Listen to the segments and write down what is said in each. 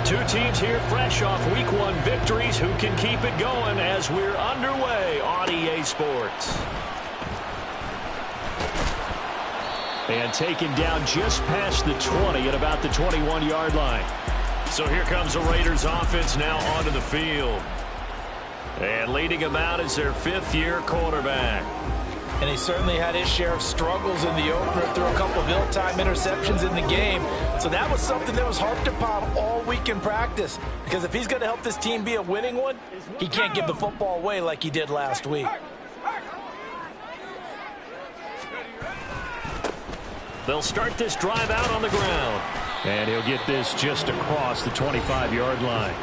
Two teams here fresh off Week 1 victories. Who can keep it going as we're underway on EA Sports? And taken down just past the 20 at about the 21-yard line. So here comes the Raiders offense now onto the field. And leading them out is their fifth-year quarterback. And he certainly had his share of struggles in the opener, threw a couple of ill-timed interceptions in the game. So that was something that was harped upon all week in practice. Because if he's going to help this team be a winning one, he can't give the football away like he did last week. They'll start this drive out on the ground. And he'll get this just across the 25-yard line.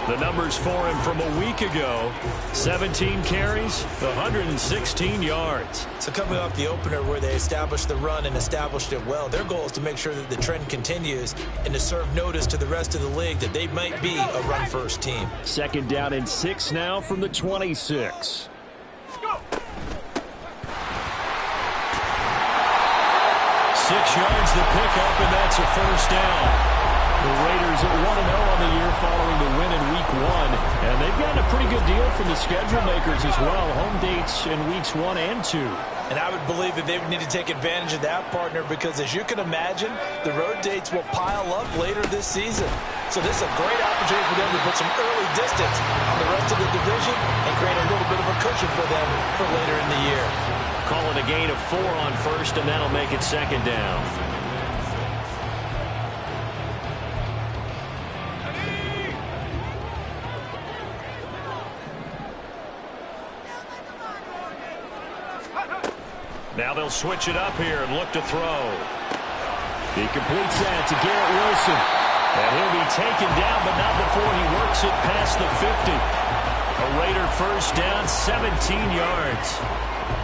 The numbers for him from a week ago: 17 carries, 116 yards. So coming off the opener where they established the run and established it well, their goal is to make sure that the trend continues and to serve notice to the rest of the league that they might be a run-first team. Second down and 6 now from the 26. Go. 6 yards the pickup, and that's a first down. The Raiders at 1-0 on the year following the win in Week 1. And they've gotten a pretty good deal from the schedule makers as well. Home dates in Weeks 1 and 2. And I would believe that they would need to take advantage of that, partner, because as you can imagine, the road dates will pile up later this season. So this is a great opportunity for them to put some early distance on the rest of the division and create a little bit of a cushion for them for later in the year. Call it a gain of 4 on first, and that'll make it second down. Now they'll switch it up here and look to throw. He completes that to Garrett Wilson. And he'll be taken down, but not before he works it past the 50. A Raider first down, 17 yards.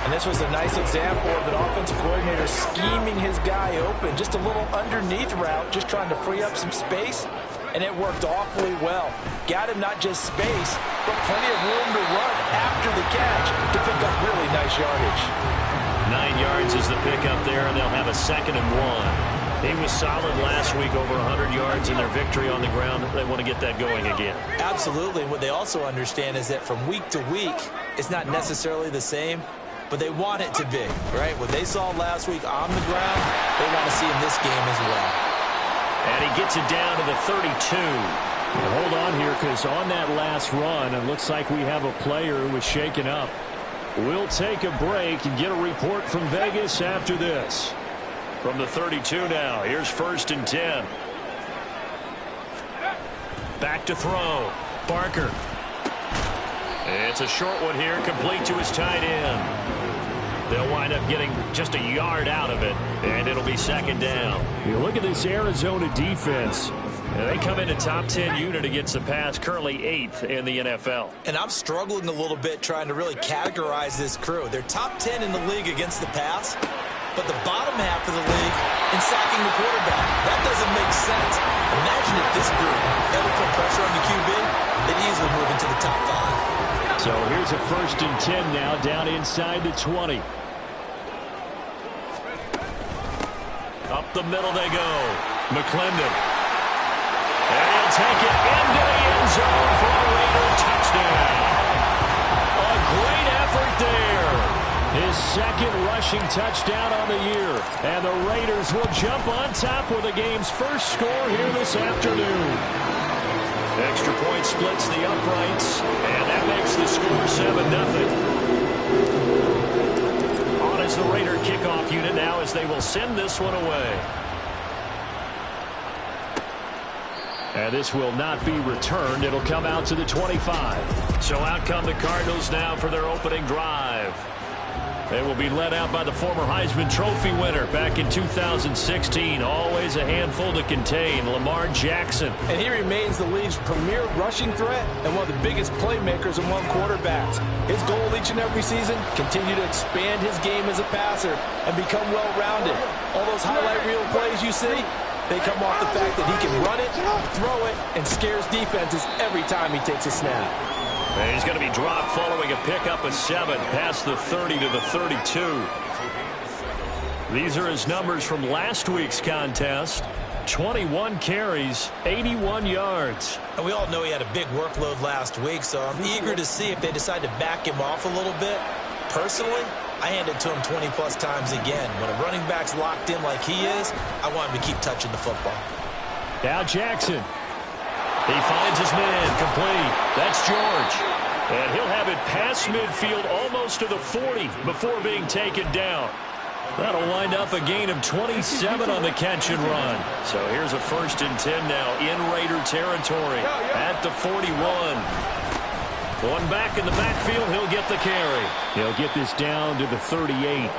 And this was a nice example of an offensive coordinator scheming his guy open. Just a little underneath route, just trying to free up some space. And it worked awfully well. Got him not just space, but plenty of room to run after the catch to pick up really nice yardage. 9 yards is the pickup there, and they'll have a 2nd and 1. He was solid last week, over 100 yards in their victory on the ground. They want to get that going again. Absolutely. What they also understand is that from week to week, it's not necessarily the same, but they want it to be, right? What they saw last week on the ground, they want to see in this game as well. And he gets it down to the 32. Now hold on here, because on that last run, it looks like we have a player who was shaken up. We'll take a break and get a report from Vegas after this. From the 32 now, here's 1st and 10. Back to throw. Barker. It's a short one here, complete to his tight end. They'll wind up getting just a yard out of it, and it'll be 2nd down. You look at this Arizona defense. They come in a top 10 unit against the pass, currently 8th in the NFL. And I'm struggling a little bit trying to really categorize this crew. They're top 10 in the league against the pass, but the bottom half of the league in sacking the quarterback. That doesn't make sense. Imagine if this group ever put pressure on the QB, they'd easily move into the top 5. So here's a 1st and 10 now, down inside the 20. Up the middle they go. McClendon. And he'll take it into the end zone for a Raider touchdown. A great effort there. His 2nd rushing touchdown on the year. And the Raiders will jump on top with the game's first score here this afternoon. Extra point splits the uprights, and that makes the score 7-0. On is the Raider kickoff unit now as they will send this one away. And this will not be returned. It'll come out to the 25. So out come the Cardinals now for their opening drive. They will be led out by the former Heisman Trophy winner back in 2016. Always a handful to contain, Lamar Jackson. And he remains the league's premier rushing threat and one of the biggest playmakers among quarterbacks. His goal each and every season, continue to expand his game as a passer and become well-rounded. All those highlight reel plays you see, they come off the fact that he can run it, throw it, and scares defenses every time he takes a snap. And he's going to be dropped following a pickup of 7 past the 30 to the 32. These are his numbers from last week's contest. 21 carries, 81 yards. And we all know he had a big workload last week, so I'm eager to see if they decide to back him off a little bit. Personally, I hand it to him 20-plus times again. When a running back's locked in like he is, I want him to keep touching the football. Now Jackson. He finds his man, complete. That's George. And he'll have it past midfield almost to the 40 before being taken down. That'll wind up a gain of 27 on the catch and run. So here's a 1st and 10 now in Raider territory at the 41. One back in the backfield, he'll get the carry. He'll get this down to the 38.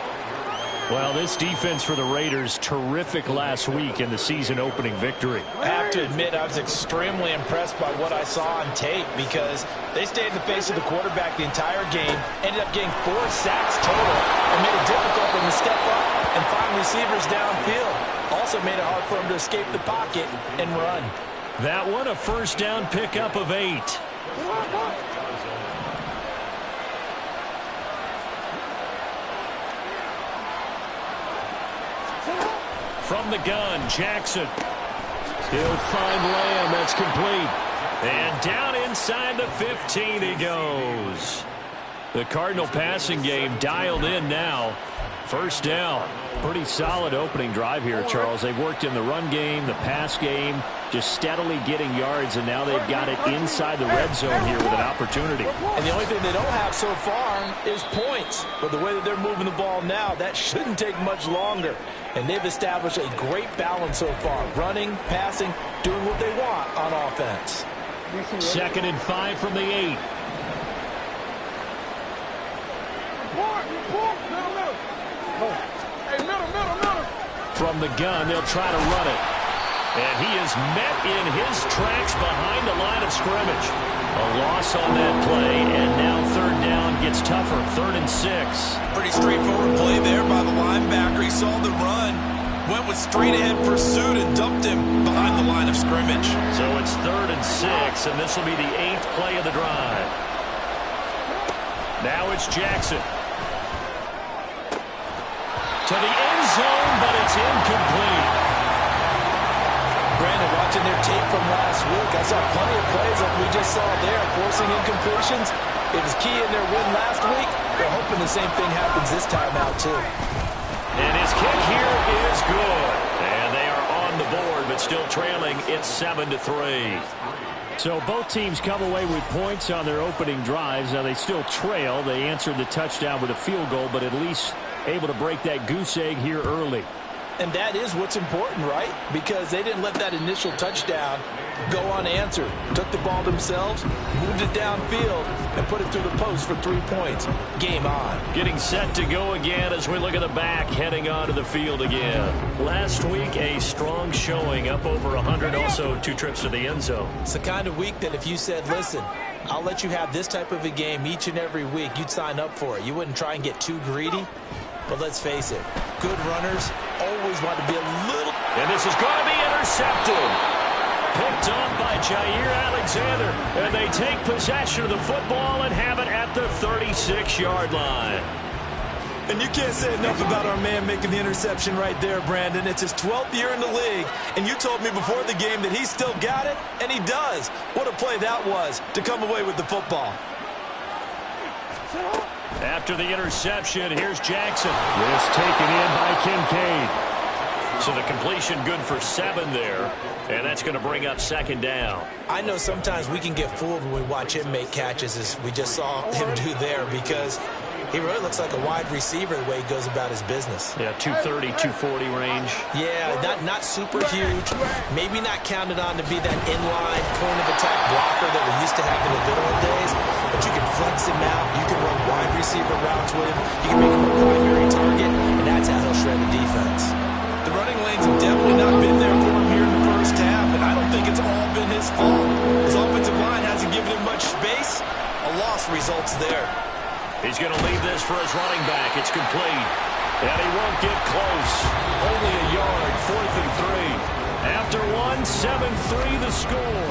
Well, this defense for the Raiders, terrific last week in the season-opening victory. I have to admit, I was extremely impressed by what I saw on tape because they stayed in the face of the quarterback the entire game, ended up getting 4 sacks total, and made it difficult for him to step up and find receivers downfield. Also made it hard for him to escape the pocket and run. That one, a 1st down pickup of 8. From the gun, Jackson. He'll find Lamb. That's complete. And down inside the 15 he goes. The Cardinal passing game dialed in now. 1st down. Pretty solid opening drive here, Charles. They've worked in the run game, the pass game, just steadily getting yards, and now they've got it inside the red zone here with an opportunity. And the only thing they don't have so far is points. But the way that they're moving the ball now, that shouldn't take much longer. And they've established a great balance so far. Running, passing, doing what they want on offense. 2nd and 5 from the 8. From the gun, they'll try to run it. And he is met in his tracks behind the line of scrimmage. A loss on that play, and now 3rd down gets tougher. 3rd and 6. Pretty straightforward play there by the linebacker. He saw the run, went with straight-ahead pursuit, and dumped him behind the line of scrimmage. So it's 3rd and 6, and this will be the 8th play of the drive. Now it's Jackson. To the end zone, but it's incomplete. Brandon, watching their tape from last week, I saw plenty of plays like we just saw there, forcing incompletions. It was key in their win last week. They're hoping the same thing happens this time out, too. And his kick here is good. And they are on the board, but still trailing. It's 7-3. So both teams come away with points on their opening drives. Now they still trail. They answered the touchdown with a field goal, but at least able to break that goose egg here early. And that is what's important, right? Because they didn't let that initial touchdown go unanswered. Took the ball themselves, moved it downfield, and put it through the post for 3 points. Game on. Getting set to go again as we look at the back, heading onto the field again. Last week, a strong showing, up over 100, also 2 trips to the end zone. It's the kind of week that if you said, listen, I'll let you have this type of a game each and every week, you'd sign up for it. You wouldn't try and get too greedy. But let's face it, good runners always want to be a little... And this is going to be intercepted. Picked up by Jair Alexander. And they take possession of the football and have it at the 36-yard line. And you can't say enough about our man making the interception right there, Brandon. It's his 12th year in the league, and you told me before the game that he still got it, and he does. What a play that was to come away with the football. After the interception, here's Jackson. This taken in by Kincaid. So the completion good for 7 there, and that's going to bring up 2nd down. I know sometimes we can get fooled when we watch him make catches, as we just saw him do there, because he really looks like a wide receiver the way he goes about his business. Yeah, 230, 240 range. Yeah, not super huge. Maybe not counted on to be that inline point of attack blocker that we used to have in the good old days. But you can flex him out. You can run wide receiver routes with him. You can make him a primary target, and that's how he'll shred the defense. The running lanes have definitely not been there for him here in the first half, and I don't think it's all been his fault. His offensive line hasn't given him much space. A loss results there. He's going to leave this for his running back. It's complete. And he won't get close. Only a yard, 4th and 3. After 1, 7-3 the score.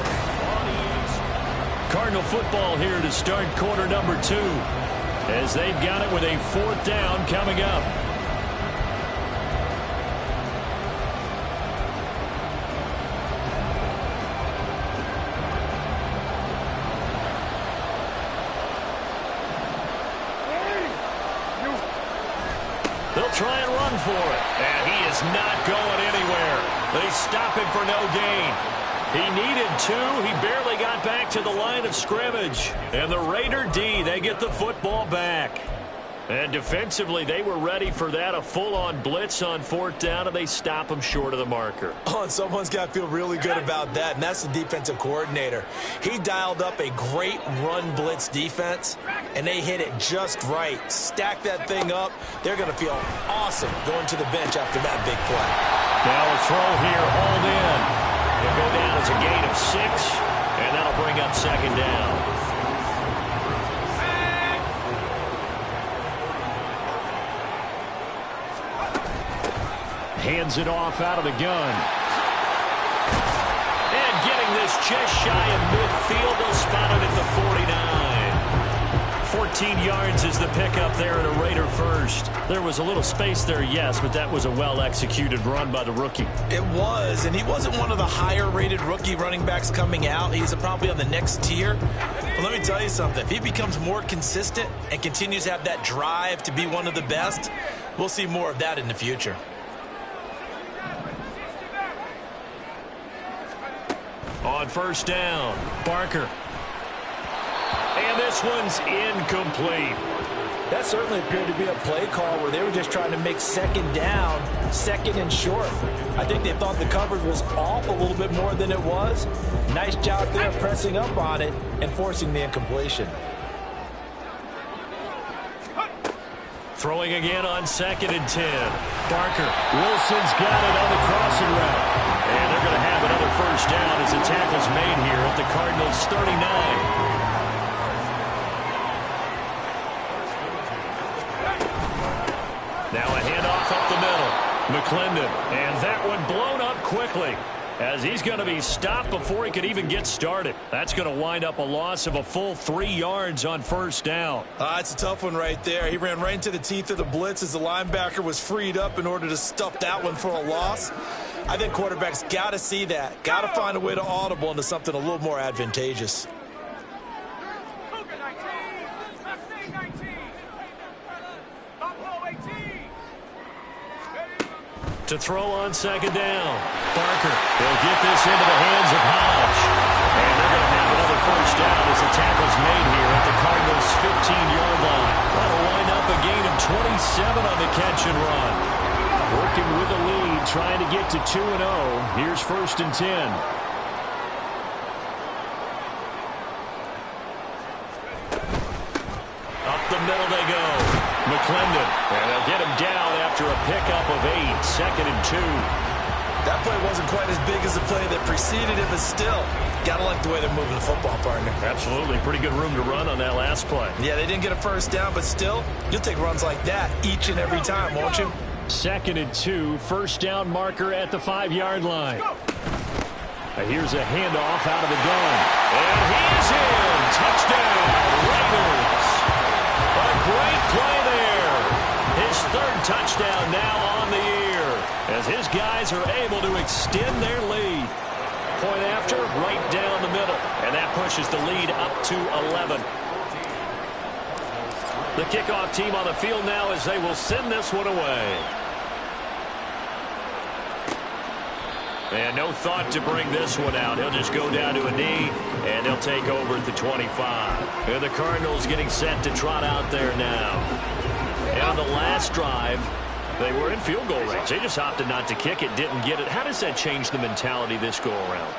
Cardinal football here to start quarter number 2. As they've got it with a 4th down coming up. They'll try and run for it. And he is not going anywhere. They stop him for no gain. He needed 2. He barely got back to the line of scrimmage. And the Raider D, they get the football back. And defensively, they were ready for that, a full-on blitz on 4th down, and they stop him short of the marker. Oh, and someone's got to feel really good about that, and that's the defensive coordinator. He dialed up a great run blitz defense, and they hit it just right. Stack that thing up. They're going to feel awesome going to the bench after that big play. Now a throw here, hauled in. It'll go down as a gain of 6, and that'll bring up 2nd down. Hands it off out of the gun. And getting this just shy of midfield. They'll spot it at the 49. 14 yards is the pickup there at a Raider first. There was a little space there, yes, but that was a well-executed run by the rookie. It was, and he wasn't one of the higher-rated rookie running backs coming out. He's probably on the next tier. But let me tell you something. If he becomes more consistent and continues to have that drive to be one of the best, we'll see more of that in the future. On 1st down, Barker. And this one's incomplete. That certainly appeared to be a play call where they were just trying to make 2nd down, 2nd and short. I think they thought the coverage was off a little bit more than it was. Nice job there pressing up on it and forcing the incompletion. Throwing again on 2nd and 10. Barker. Wilson's got it on the crossing route. And they're going to have another 1st down as the tackle's made here at the Cardinals' 39. Now a handoff up the middle. McClendon. And that one blown up quickly as he's going to be stopped before he could even get started. That's going to wind up a loss of a full 3 yards on 1st down. It's a tough one right there. He ran right into the teeth of the blitz as the linebacker was freed up in order to stuff that one for a loss. I think quarterbacks got to see that. Got to find a way to audible into something a little more advantageous. To throw on 2nd down. Barker. They'll get this into the hands of Hodge. And they're going to have another 1st down as the tackle's made here at the Cardinals' 15-yard line. That'll wind up a gain of 27 on the catch and run. Working with the lead, trying to get to 2-0. Here's 1st and 10. Up the middle they go. McClendon. And they'll get him down after a pickup of 8. 2nd and 2. That play wasn't quite as big as the play that preceded it, but still, got to like the way they're moving the football, partner. Absolutely. Pretty good room to run on that last play. Yeah, they didn't get a 1st down, but still, you'll take runs like that each and every time, won't you? 2nd and 2. 1st down marker at the 5-yard line. And here's a handoff out of the gun. And he's in. Touchdown, Raiders. A great play there. His 3rd touchdown now on the year as his guys are able to extend their lead. Point after, right down the middle. And that pushes the lead up to 11. The kickoff team on the field now as they will send this one away. And no thought to bring this one out. He'll just go down to a knee, and they'll take over at the 25. And the Cardinals getting set to trot out there now. And on the last drive, they were in field goal range. They just opted not to kick it, didn't get it. How does that change the mentality this go-around?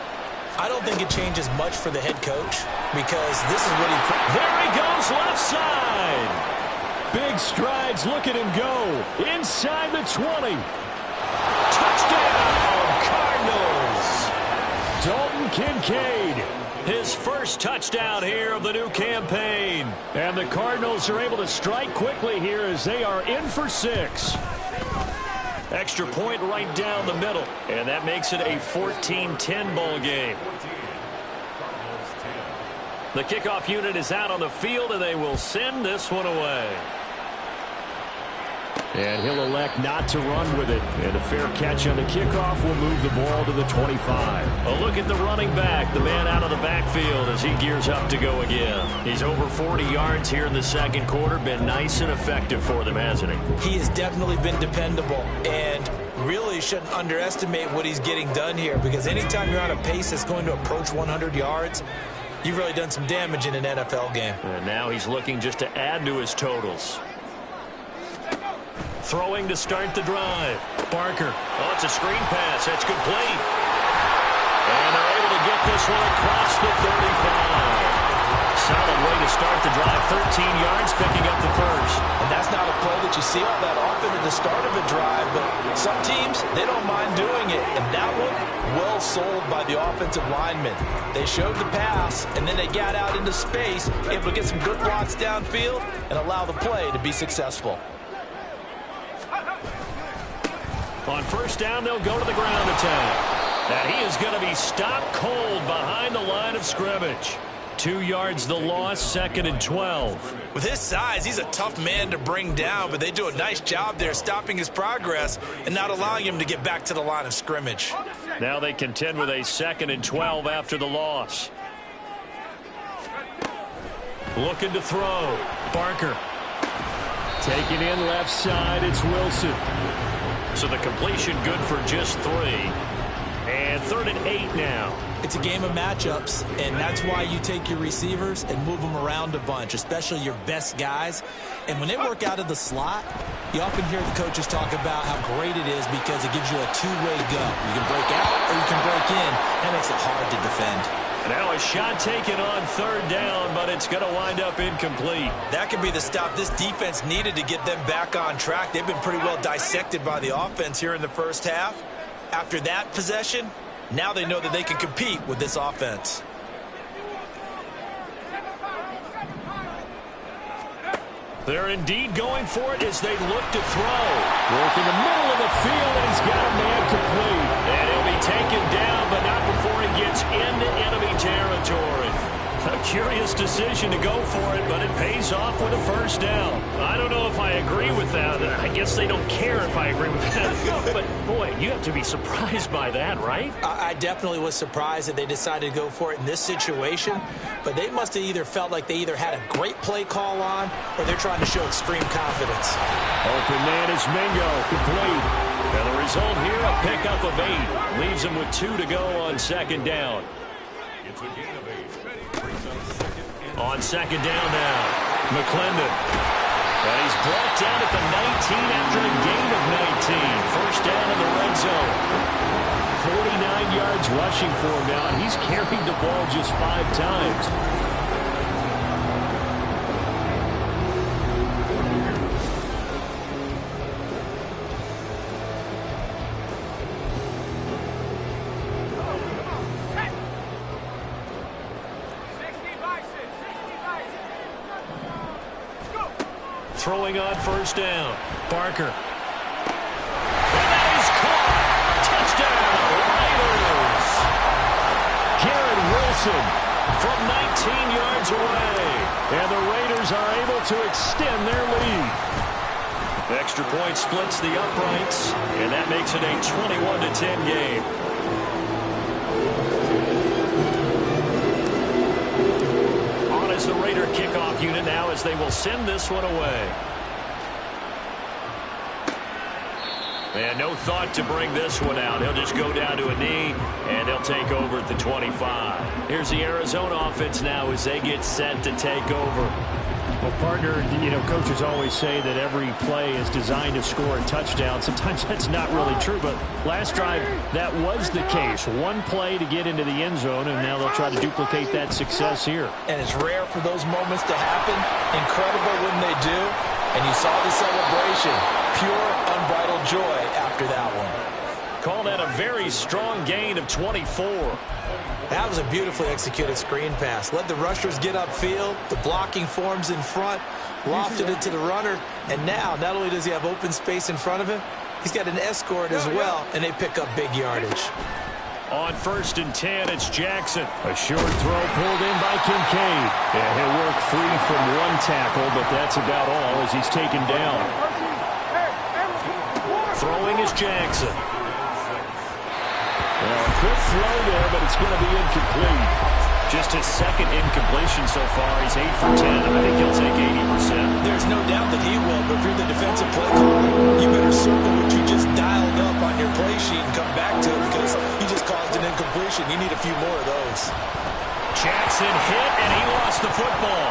I don't think it changes much for the head coach because this is what he... There he goes, left side. Big strides. Look at him go. Inside the 20. Touchdown, Cardinals. Dalton Kincaid. His first touchdown here of the new campaign. And the Cardinals are able to strike quickly here as they are in for 6. Extra point right down the middle. And that makes it a 14-10 ball game. The kickoff unit is out on the field, and they will send this one away. And he'll elect not to run with it. And a fair catch on the kickoff will move the ball to the 25. A look at the running back, the man out of the backfield as he gears up to go again. He's over 40 yards here in the second quarter. Been nice and effective for them, hasn't he? He has definitely been dependable. And really shouldn't underestimate what he's getting done here, because anytime you're on a pace that's going to approach 100 yards, you've really done some damage in an NFL game. And now he's looking just to add to his totals. Throwing to start the drive. Barker. Oh, it's a screen pass. That's complete. And they're able to get this one across the 35. Solid way to start the drive. 13 yards, picking up the first. And that's not a play that you see all that often at the start of a drive, but some teams, they don't mind doing it. And that one, well sold by the offensive lineman. They showed the pass, and then they got out into space, able to get some good blocks downfield and allow the play to be successful. On first down, they'll go to the ground attack. And he is going to be stopped cold behind the line of scrimmage. 2 yards the loss, 2nd and 12. With his size, he's a tough man to bring down, but they do a nice job there stopping his progress and not allowing him to get back to the line of scrimmage. Now they contend with a 2nd and 12 after the loss. Looking to throw. Barker. Taking in left side, it's Wilson. So the completion good for just 3. And 3rd and 8 now. It's a game of matchups, and that's why you take your receivers and move them around a bunch, especially your best guys. And when they work out of the slot, you often hear the coaches talk about how great it is because it gives you a two-way go. You can break out or you can break in. That makes it hard to defend. Now a shot taken on 3rd down, but it's going to wind up incomplete. That could be the stop this defense needed to get them back on track. They've been pretty well dissected by the offense here in the first half. After that possession, now they know that they can compete with this offense. They're indeed going for it as they look to throw. Work in the middle of the field, and he's got a man complete. And he'll be taken down, but not before he gets into enemy territory. A curious decision to go for it, but it pays off with a first down. I don't know if I agree with that. I guess they don't care if I agree with that. But, boy, you have to be surprised by that, right? I definitely was surprised that they decided to go for it in this situation. But they must have either felt like they either had a great play call on or they're trying to show extreme confidence. Open man is Mingo, complete. And the result here, a pickup of 8. Leaves him with 2 to go on 2nd down. It's a gain of 8. On 2nd down now, McClendon. And he's brought down at the 19 after a gain of 19. First down in the red zone. 49 yards rushing for him now. He's carried the ball just 5 times. Throwing on first down. Barker. And that is caught. Touchdown, Raiders. Garrett Wilson from 19 yards away. And the Raiders are able to extend their lead. Extra point splits the uprights, and that makes it a 21-10 game. As the Raider kickoff unit now as they will send this one away. And no thought to bring this one out. He'll just go down to a knee, and they'll take over at the 25. Here's the Arizona offense now as they get set to take over. Well, partner, you know, coaches always say that every play is designed to score a touchdown. Sometimes that's not really true, but last drive, that was the case. One play to get into the end zone, and now they'll try to duplicate that success here. And it's rare for those moments to happen. Incredible when they do. And you saw the celebration. Pure, unbridled joy after that one. Call that a very strong gain of 24. That was a beautifully executed screen pass. Let the rushers get upfield. The blocking forms in front. Lofted it to the runner. And now, not only does he have open space in front of him, he's got an escort as well, and they pick up big yardage. On 1st and 10, it's Jackson. A short throw pulled in by Kincaid. And he'll work free from one tackle, but that's about all as he's taken down. Throwing is Jackson. Well, a quick throw there, but it's going to be incomplete. Just his second incompletion so far. He's 8 for 10. I think he'll take 80%. There's no doubt that he will, but if you're the defensive play caller, you better circle what you just dialed up on your play sheet and come back to it because you just caused an incompletion. You need a few more of those. Jackson hit, and he lost the football.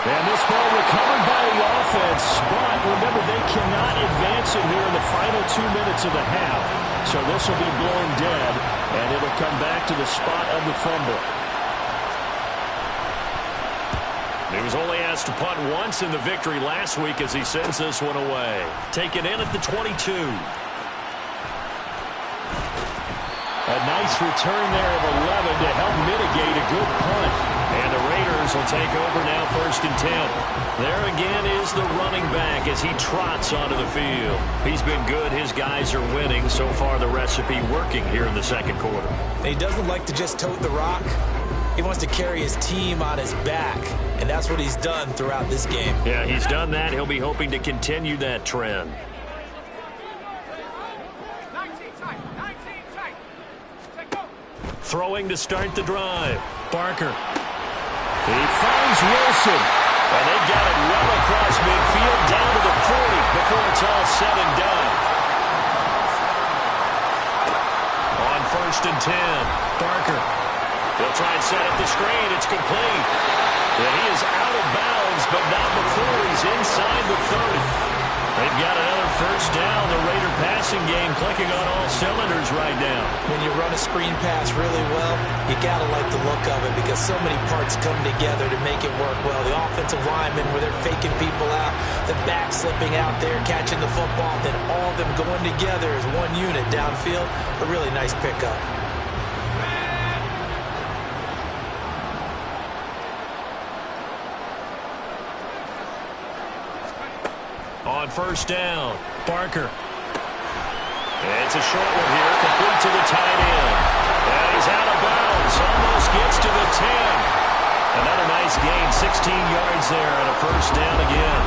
And this ball recovered by the offense. But remember, they cannot advance it here in the final 2 minutes of the half. So this will be blown dead, and it'll come back to the spot of the fumble. He was only asked to punt once in the victory last week as he sends this one away. Taken in at the 22. A nice return there of 11 to help mitigate a good punt. And the Raiders will take over now, 1st and 10. There again is the running back as he trots onto the field. He's been good. His guys are winning. So far, the recipe working here in the second quarter. He doesn't like to just tote the rock. He wants to carry his team on his back, and that's what he's done throughout this game. Yeah, he's done that. He'll be hoping to continue that trend. Throwing to start the drive. Barker. He finds Wilson. And they've got it well across midfield down to the 40 before it's all said and done. On 1st and 10, Barker. He'll try and set up the screen. It's complete. And he is out of bounds, but not before he's inside the 30. They've got another 1st down. The Raider passing game clicking on all cylinders right now. When you run a screen pass really well, you got to like the look of it because so many parts come together to make it work well. The offensive linemen where they're faking people out, the back slipping out there, catching the football, then all of them going together as one unit downfield. A really nice pickup. On 1st down, Barker. It's a short one here, complete to the tight end. And he's out of bounds, almost gets to the 10. Another nice gain, 16 yards there, and a 1st down again.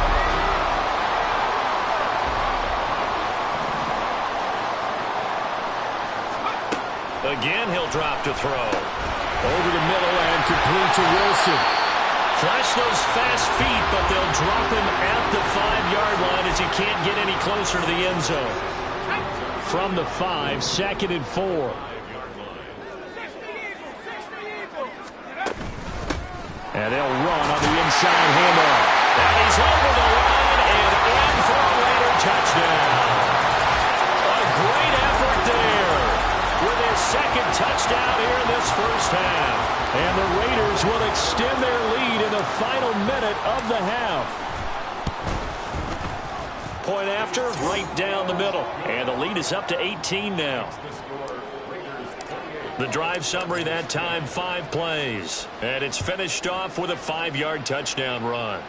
Again, he'll drop to throw. Over the middle and complete to Wilson. Flash those fast feet, but they'll drop him at the 5-yard line as he can't get any closer to the end zone. From the 5, 2nd and 4. And they'll run on the inside handoff. And he's over the line and in for a Raider touchdown. A great effort there with his 2nd touchdown here in this 1st half. And the Raiders will extend their lead in the final minute of the half. Point after, right down the middle. And the lead is up to 18 now. The drive summary that time, 5 plays. And it's finished off with a 5-yard touchdown run.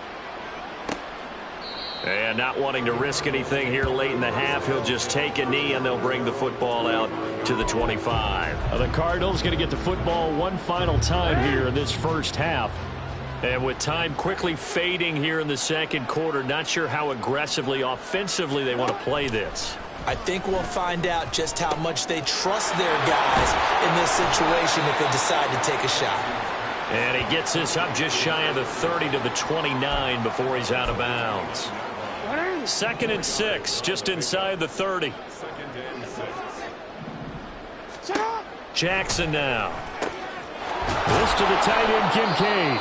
And not wanting to risk anything here late in the half, he'll just take a knee and they'll bring the football out to the 25. The Cardinals going to get the football one final time here in this 1st half. And with time quickly fading here in the second quarter, not sure how aggressively, offensively they want to play this. I think we'll find out just how much they trust their guys in this situation if they decide to take a shot. And he gets this up just shy of the 30 to the 29 before he's out of bounds. 2nd and 6, just inside the 30. Jackson now. This to the tight end, Kincaid.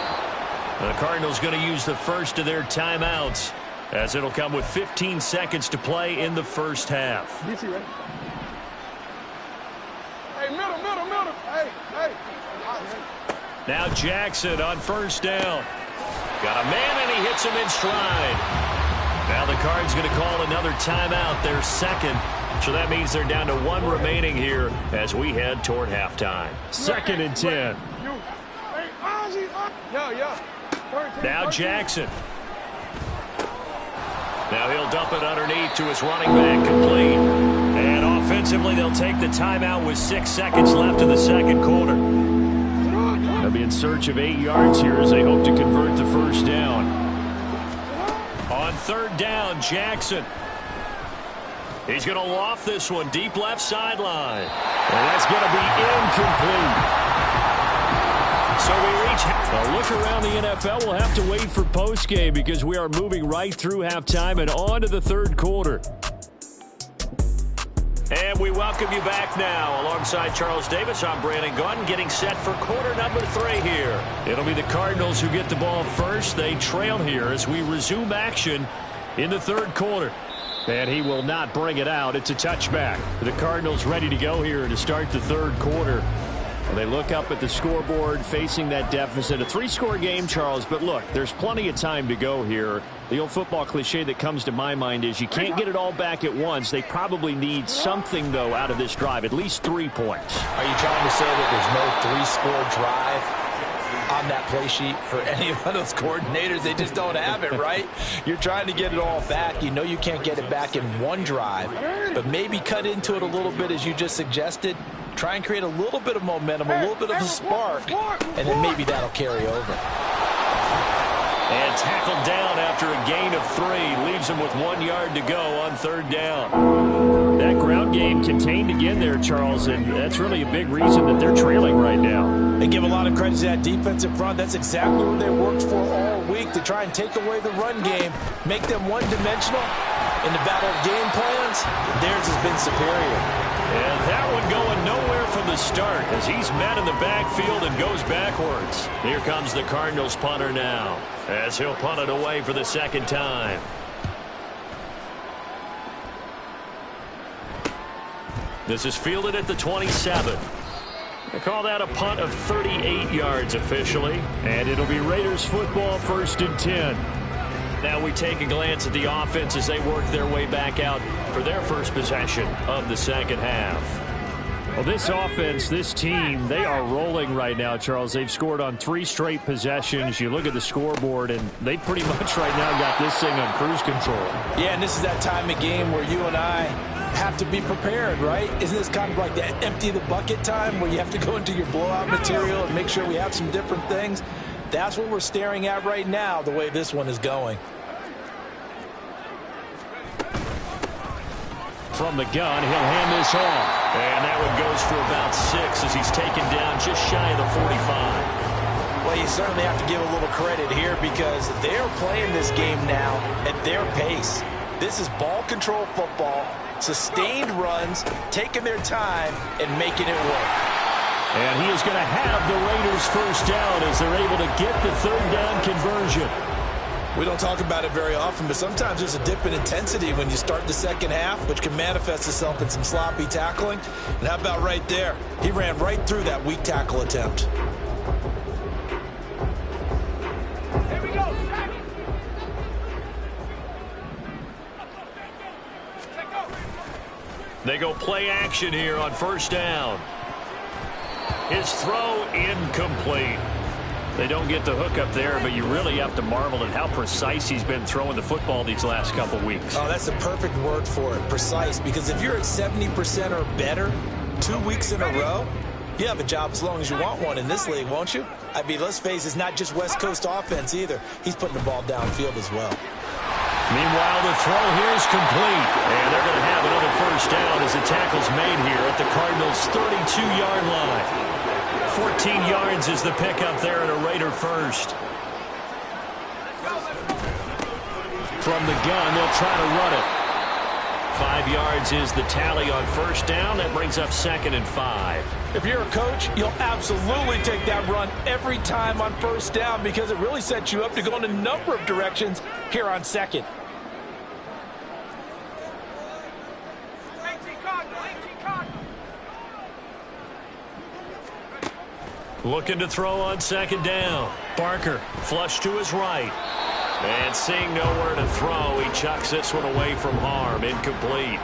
The Cardinals going to use the 1st of their timeouts as it'll come with 15 seconds to play in the 1st half. Hey, middle. Hey. Now Jackson on 1st down. Got a man and he hits him in stride. Now the Cards going to call another timeout, their 2nd. So that means they're down to 1 remaining here as we head toward halftime. 2nd and 10. Now Jackson. Now he'll dump it underneath to his running back, complete. And offensively, they'll take the timeout with 6 seconds left in the second quarter. They'll be in search of 8 yards here as they hope to convert the 1st down. On 3rd down, Jackson. He's going to loft this one deep left sideline. And that's going to be incomplete. So we reach a look around the NFL. We'll have to wait for postgame because we are moving right through halftime and on to the third quarter. And we welcome you back now. Alongside Charles Davis, I'm Brandon Gunn, getting set for quarter number 3 here. It'll be the Cardinals who get the ball first. They trail here as we resume action in the third quarter. And he will not bring it out. It's a touchback. The Cardinals ready to go here to start the third quarter. They look up at the scoreboard facing that deficit. A 3-score game, Charles, but look, there's plenty of time to go here. The old football cliche that comes to my mind is you can't get it all back at once. They probably need something, though, out of this drive, at least 3 points. Are you trying to say that there's no 3-score drive on that play sheet for any of those coordinators? They just don't have it, right? You're trying to get it all back. You know you can't get it back in one drive, but maybe cut into it a little bit as you just suggested. Try and create a little bit of momentum, a little bit of a spark, and then maybe that'll carry over. And tackled down after a gain of 3. Leaves him with 1 yard to go on third down. That ground game contained again there, Charles, and that's really a big reason that they're trailing right now. They give a lot of credit to that defensive front. That's exactly what they worked for all week, to try and take away the run game, make them one-dimensional. In the battle of game plans, theirs has been superior. And that one going nowhere from the start as he's met in the backfield and goes backwards. Here comes the Cardinals punter now as he'll punt it away for the second time. This is fielded at the 27. They call that a punt of 38 yards officially. And it'll be Raiders football, 1st and 10. Now we take a glance at the offense as they work their way back out for their first possession of the second half. Well, this offense, this team, they are rolling right now, Charles. They've scored on 3 straight possessions. You look at the scoreboard, and they pretty much right now got this thing on cruise control. Yeah, and this is that time of game where you and I have to be prepared, right? Isn't this kind of like that empty the bucket time where you have to go into your blowout material and make sure we have some different things? That's what we're staring at right now, the way this one is going. From the gun, he'll hand this off. And that one goes for about 6 as he's taken down just shy of the 45. Well, you certainly have to give a little credit here because they're playing this game now at their pace. This is ball control football, sustained runs, taking their time and making it work. And he is going to have the Raiders first down as they're able to get the third down conversion. We don't talk about it very often, but sometimes there's a dip in intensity when you start the second half, which can manifest itself in some sloppy tackling. And how about right there? He ran right through that weak tackle attempt. Here we go. They go play action here on first down. His throw incomplete. They don't get the hook up there, but you really have to marvel at how precise he's been throwing the football these last couple weeks. Oh, that's the perfect word for it, precise, because if you're at 70% or better 2 weeks in a row, you have a job as long as you want one in this league, won't you? I mean, let's face it, it's not just West Coast offense either. He's putting the ball downfield as well. Meanwhile, the throw here is complete, and they're going to have another first down as the tackle's made here at the Cardinals' 32-yard line. 14 yards is the pickup there at a Raider first. From the gun, they'll try to run it. 5 yards is the tally on first down. That brings up 2nd and 5. If you're a coach, you'll absolutely take that run every time on first down because it really sets you up to go in a number of directions here on second. Looking to throw on second down. Barker flush to his right. And seeing nowhere to throw, he chucks this one away from harm. Incomplete.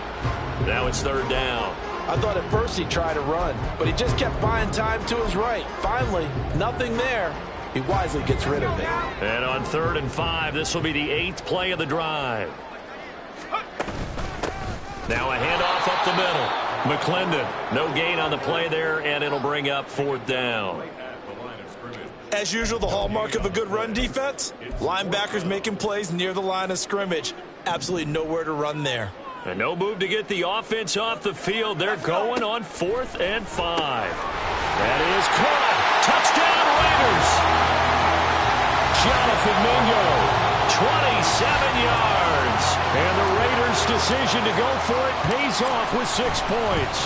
Now it's third down. I thought at first he'd try to run, but he just kept buying time to his right. Finally, nothing there. He wisely gets rid of it. And on 3rd and 5, this will be the 8th play of the drive. Now a handoff up the middle. McClendon, no gain on the play there, and it'll bring up 4th down. As usual, the hallmark of a good run defense, linebackers making plays near the line of scrimmage. Absolutely nowhere to run there. And no move to get the offense off the field. They're going on 4th and 5. That is caught. Touchdown Raiders. Jonathan Mingo, 27 yards. And the Raiders' decision to go for it pays off with 6 points.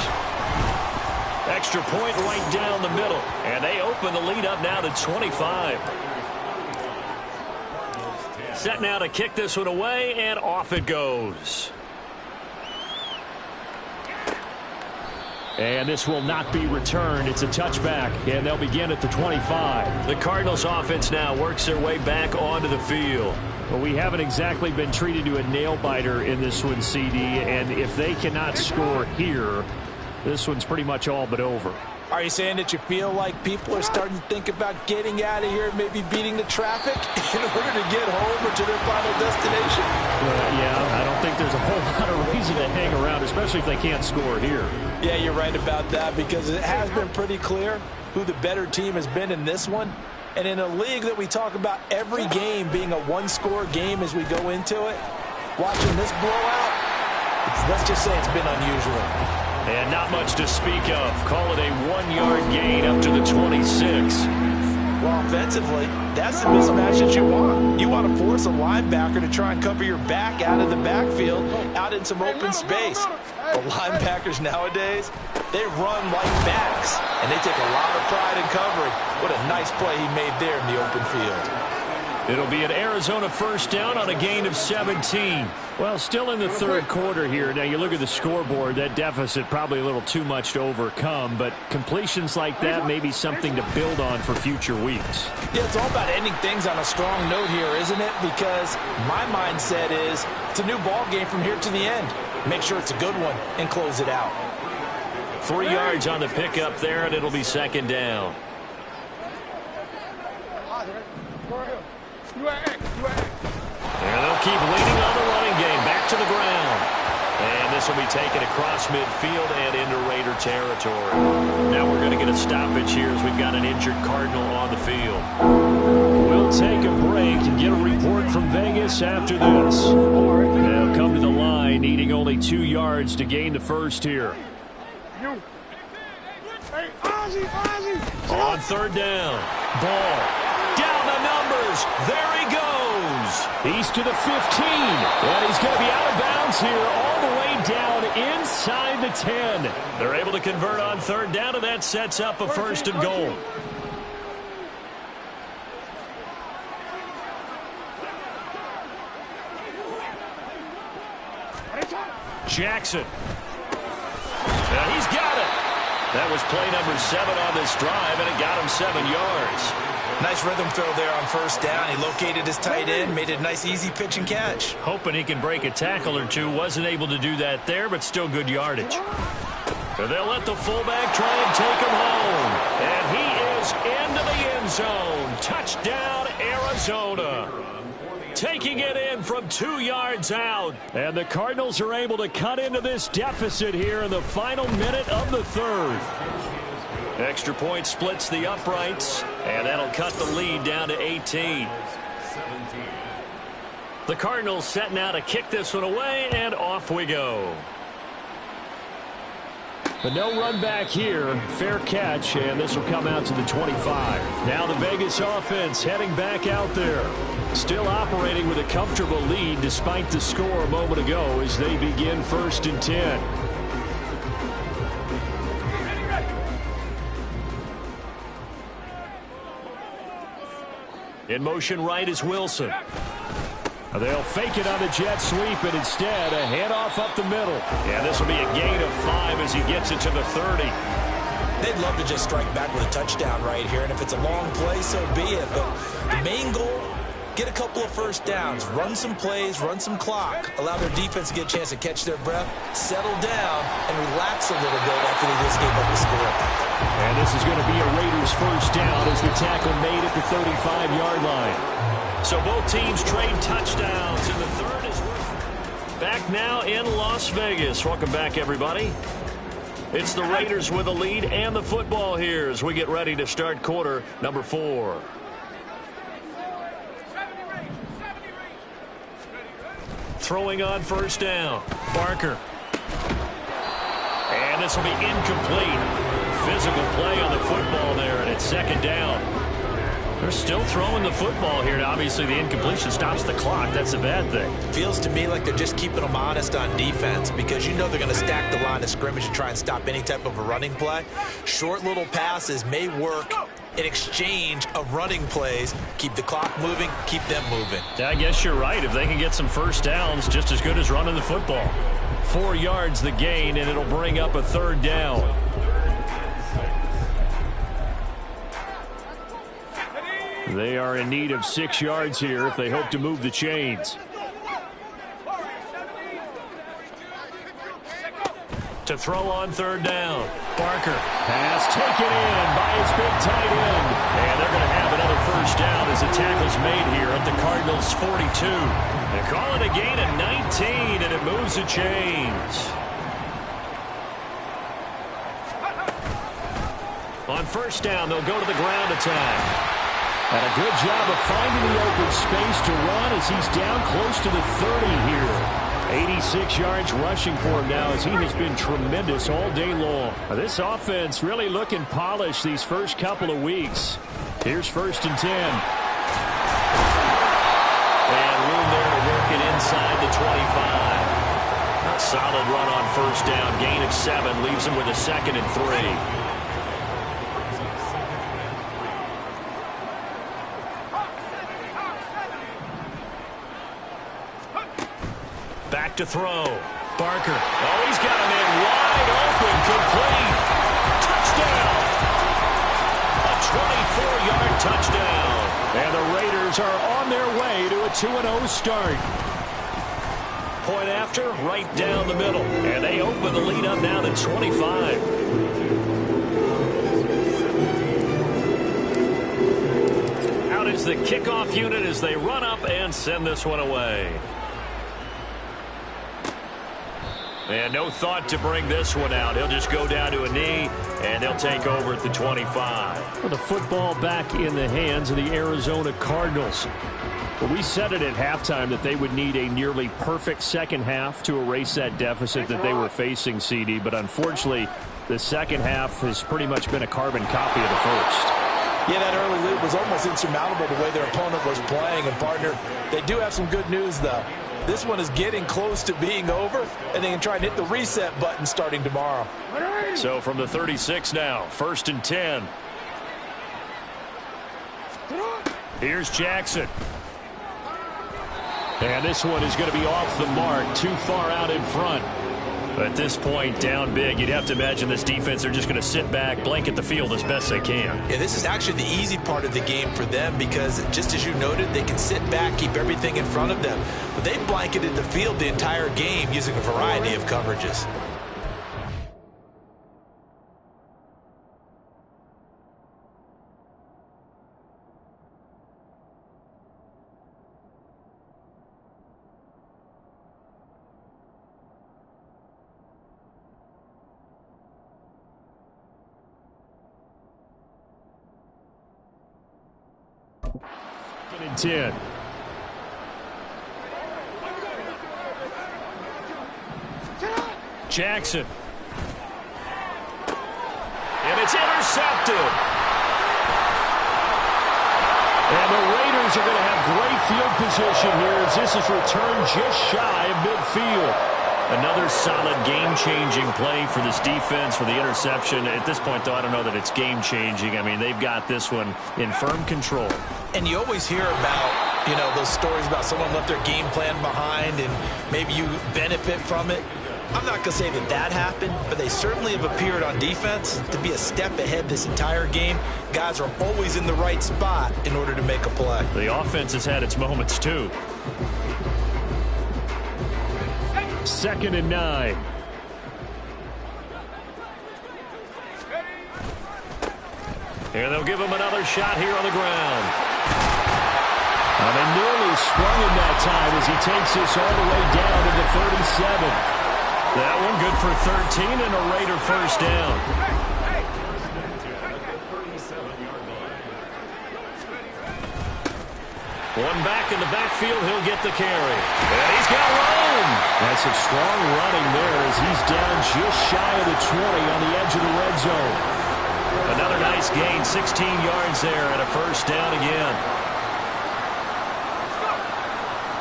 Extra point right down the middle. And they open the lead up now to 25. Set now to kick this one away, and off it goes. And this will not be returned. It's a touchback, and they'll begin at the 25. The Cardinals offense now works their way back onto the field. Well, we haven't exactly been treated to a nail-biter in this one, CD, and if they cannot score here, this one's pretty much all but over. Are you saying that you feel like people are starting to think about getting out of here, maybe beating the traffic in order to get home or to their final destination? Yeah, I don't think there's a whole lot of reason to hang around, especially if they can't score here. Yeah, you're right about that, because it has been pretty clear who the better team has been in this one. And in a league that we talk about every game being a one-score game as we go into it, watching this blowout, let's just say it's been unusual. And not much to speak of. Call it a 1-yard gain up to the 26. Well, offensively, that's the mismatch that you want. You want to force a linebacker to try and cover your back out of the backfield, out in some open space. The linebackers nowadays, they run like backs, and they take a lot of pride in covering. What a nice play he made there in the open field. It'll be an Arizona first down on a gain of 17. Well, still in the third quarter here. Now, you look at the scoreboard, that deficit probably a little too much to overcome, but completions like that may be something to build on for future weeks. Yeah, it's all about ending things on a strong note here, isn't it? Because my mindset is it's a new ball game from here to the end. Make sure it's a good one and close it out. 3 yards on the pickup there, and it'll be second down. And they'll keep leaning on the running game. Back to the ground. And this will be taken across midfield and into Raider territory. Now we're going to get a stoppage here as we've got an injured Cardinal on the field. We'll take a break and get a report from Vegas after this. They'll come to the line, needing only 2 yards to gain the first here. On third down. Ball. Down the numbers. There he goes. He's to the 15. And he's going to be out of bounds here all the way down inside the 10. They're able to convert on third down, and that sets up a first and goal. Jackson. Now he's got it. That was play number 7 on this drive, and it got him 7 yards. Nice rhythm throw there on first down. He located his tight end, made it a nice, easy pitch and catch. Hoping he can break a tackle or two. Wasn't able to do that there, but still good yardage. So they'll let the fullback try and take him home. And he is into the end zone. Touchdown, Arizona. Taking it in from 2 yards out. And the Cardinals are able to cut into this deficit here in the final minute of the third. Extra point splits the uprights, and that'll cut the lead down to 18. The Cardinals set now to kick this one away, and off we go. But no run back here. Fair catch, and this will come out to the 25. Now the Vegas offense heading back out there. Still operating with a comfortable lead despite the score a moment ago as they begin first and 10. In motion right is Wilson. They'll fake it on the jet sweep, and instead a handoff up the middle. Yeah, this will be a gain of 5 as he gets it to the 30. They'd love to just strike back with a touchdown right here, and if it's a long play, so be it. But the main goal, get a couple of first downs, run some plays, run some clock, allow their defense to get a chance to catch their breath, settle down, and relax a little bit after they just gave up the score. And this is going to be a Raiders first down as the tackle made at the 35-yard line. So both teams trade touchdowns, and the third is back now in Las Vegas. Welcome back, everybody. It's the Raiders with the lead and the football here as we get ready to start quarter number 4. Throwing on first down. Barker. And this will be incomplete. Physical play on the football there, and it's second down. They're still throwing the football here. Now, obviously, the incompletion stops the clock. That's a bad thing. Feels to me like they're just keeping them honest on defense because you know they're going to stack the line of scrimmage and try and stop any type of a running play. Short little passes may work in exchange of running plays. Keep the clock moving, keep them moving. I guess you're right. If they can get some first downs, just as good as running the football. 4 yards the gain, and it'll bring up a third down. They are in need of 6 yards here if they hope to move the chains. To throw on third down. Barker. Pass taken in by his big tight end. And they're going to have another first down as the tackle's made here at the Cardinals' 42. They call it a gain of 19, and it moves the chains. On first down, they'll go to the ground attack. And a good job of finding the open space to run as he's down close to the 30 here. 86 yards rushing for him now as he has been tremendous all day long. This offense really looking polished these first couple of weeks. Here's first and 10. And room there to work it inside the 25. A solid run on first down. Gain of 7 leaves him with a second and 3. Back to throw. Barker. Oh, he's got him in wide open. Complete. Touchdown. A 24-yard touchdown. And the Raiders are on their way to a 2-0 start. Point after, right down the middle. And they open the lead up now to 25. Out is the kickoff unit as they run up and send this one away. And no thought to bring this one out. He'll just go down to a knee, and they'll take over at the 25. Well, the football back in the hands of the Arizona Cardinals. Well, we said it at halftime that they would need a nearly perfect second half to erase that deficit that they were facing, CD. But unfortunately, the second half has pretty much been a carbon copy of the first. Yeah, that early lead was almost insurmountable the way their opponent was playing. And, partner, they do have some good news, though. This one is getting close to being over, and they can try and hit the reset button starting tomorrow. So from the 36 now, first and 10. Here's Jackson. And this one is going to be off the mark, too far out in front. At this point, down big, you'd have to imagine this defense, they're just going to sit back, blanket the field as best they can. Yeah, this is actually the easy part of the game for them because, just as you noted, they can sit back, keep everything in front of them. But they blanketed the field the entire game using a variety of coverages. And 10. Jackson. And it's intercepted. And the Raiders are going to have great field position here as this is returned just shy of midfield. Another solid game-changing play for this defense for the interception. At this point, though, I don't know that it's game-changing. I mean, they've got this one in firm control. And you always hear about, you know, those stories about someone left their game plan behind and maybe you benefit from it. I'm not going to say that that happened, but they certainly have appeared on defense to be a step ahead this entire game. Guys are always in the right spot in order to make a play. The offense has had its moments, too. Second and 9. And they'll give him another shot here on the ground. They nearly sprung him that time as he takes this all the way down to the 37. That one good for 13 and a Raider first down. One back in the backfield, he'll get the carry. And he's got one. some strong running there as he's down just shy of the 20 on the edge of the red zone. Another nice gain, 16 yards there and a first down again.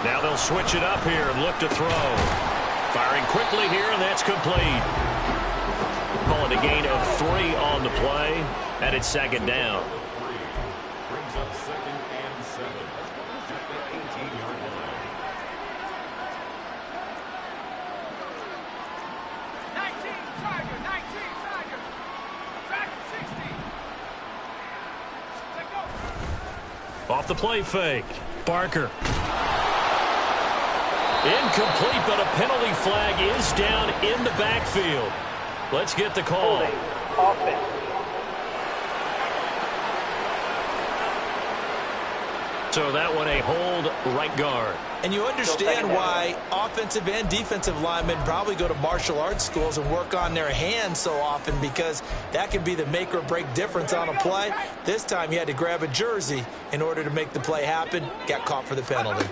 Now they'll switch it up here and look to throw. Firing quickly here, and that's complete. Calling a gain of 3 on the play, and it's second down. Brings up 2nd and 7 at the 18-yard line. 19, Tiger, 19, Tiger. Tiger, 60. Let go. Off the play fake. Barker. Incomplete, but a penalty flag is down in the backfield. Let's get the call. Offense. So that one a hold right guard. And you understand why offensive and defensive linemen probably go to martial arts schools and work on their hands so often, because that can be the make or break difference on a play. This time he had to grab a jersey in order to make the play happen. Got caught for the penalty.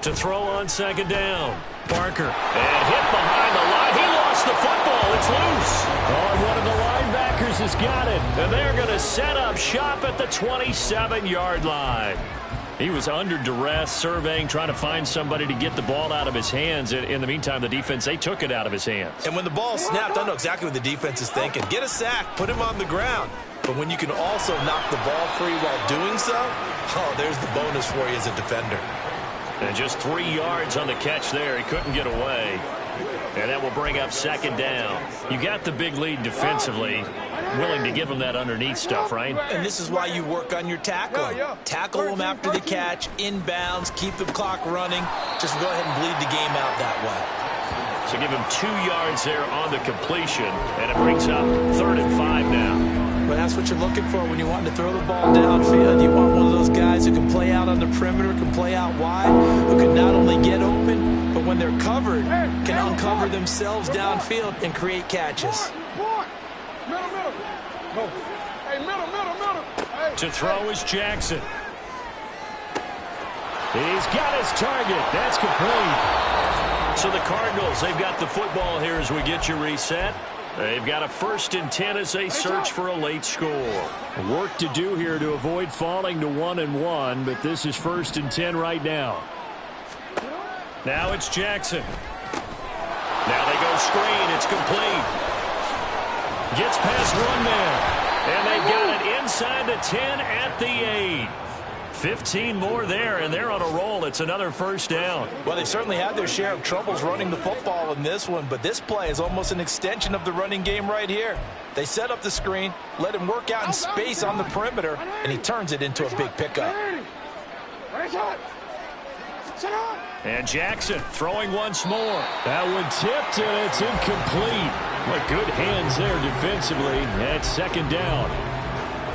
To throw on second down. Barker. And hit behind the line. He lost the football. It's loose. Oh, and one of the linebackers has got it. And they're going to set up shop at the 27-yard line. He was under duress, surveying, trying to find somebody to get the ball out of his hands. In the meantime, the defense, they took it out of his hands. And when the ball snapped, I know exactly what the defense is thinking. Get a sack, put him on the ground. But when you can also knock the ball free while doing so, oh, there's the bonus for you as a defender. And just 3 yards on the catch there. He couldn't get away. And that will bring up second down. You got the big lead defensively. Willing to give them that underneath stuff, right? And this is why you work on your tackling. Tackle them after the catch, inbounds, keep the clock running. Just go ahead and bleed the game out that way. So give him 2 yards there on the completion. And it brings up 3rd and 5 now. But that's what you're looking for when you want to throw the ball downfield. You want one of those guys who can play out on the perimeter, can play out wide, who can not only get open, but when they're covered, can uncover themselves downfield and create catches. To throw is Jackson. He's got his target. That's complete. So the Cardinals, they've got the football here as we get you reset. They've got a 1st and 10 as they search for a late score. Work to do here to avoid falling to 1-1, but this is 1st and 10 right now. Now it's Jackson. Now they go screen. It's complete. Gets past one man. And they've got it inside the 10 at the 8. 15 more there, and they're on a roll. It's another first down. Well, they certainly had their share of troubles running the football in this one, but this play is almost an extension of the running game right here. They set up the screen, let him work out in space on the perimeter, and he turns it into a big pickup. And Jackson throwing once more. That one tipped, and it's incomplete. What good hands there defensively. That's second down.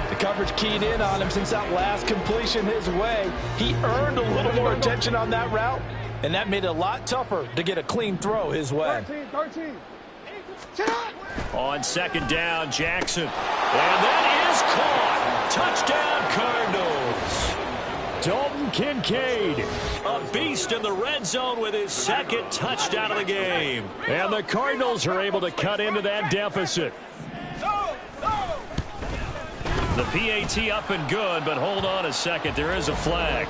The coverage keyed in on him since that last completion his way. He earned a little more attention on that route, and that made it a lot tougher to get a clean throw his way. 13. On second down, Jackson. And that is caught. Touchdown, Cardinals. Dalton Kincaid. A beast in the red zone with his 2nd touchdown of the game. And the Cardinals are able to cut into that deficit. The PAT up and good, but hold on a second. There is a flag.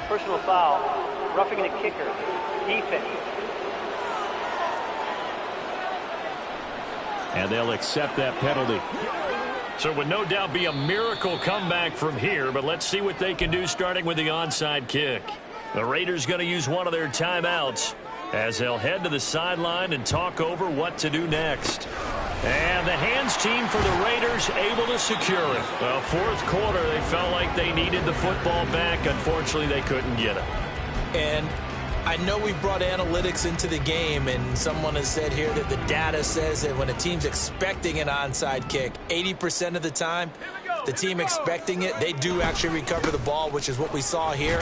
Personal foul. Roughing the kicker. Defense. And they'll accept that penalty. So it would no doubt be a miracle comeback from here, but let's see what they can do starting with the onside kick. The Raiders going to use one of their timeouts as they'll head to the sideline and talk over what to do next. And the hands team for the Raiders able to secure it. Well, 4th quarter, they felt like they needed the football back. Unfortunately, they couldn't get it. And I know we brought analytics into the game, and someone has said here that the data says that when a team's expecting an onside kick, 80% of the time, the team expecting it, they do actually recover the ball, which is what we saw here.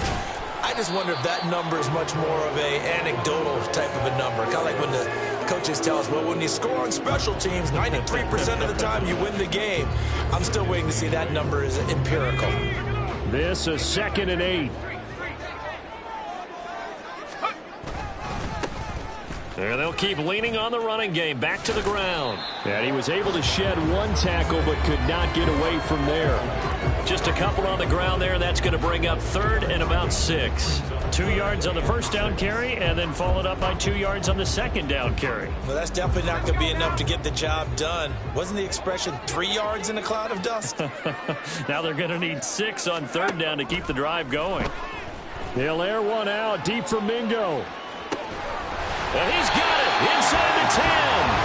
I just wonder if that number is much more of a anecdotal type of a number. Kind of like when the coaches tell us, well, when you score on special teams, 93% of the time you win the game. I'm still waiting to see that number is empirical. This is 2nd and 8. And they'll keep leaning on the running game. Back to the ground. And he was able to shed one tackle but could not get away from there. Just a couple on the ground there. That's going to bring up 3rd and about 6. 2 yards on the first down carry and then followed up by 2 yards on the second down carry. Well, that's definitely not going to be enough to get the job done. Wasn't the expression 3 yards in a cloud of dust? Now they're going to need 6 on 3rd down to keep the drive going. They'll air one out deep for Mingo. And he's got it inside the 10.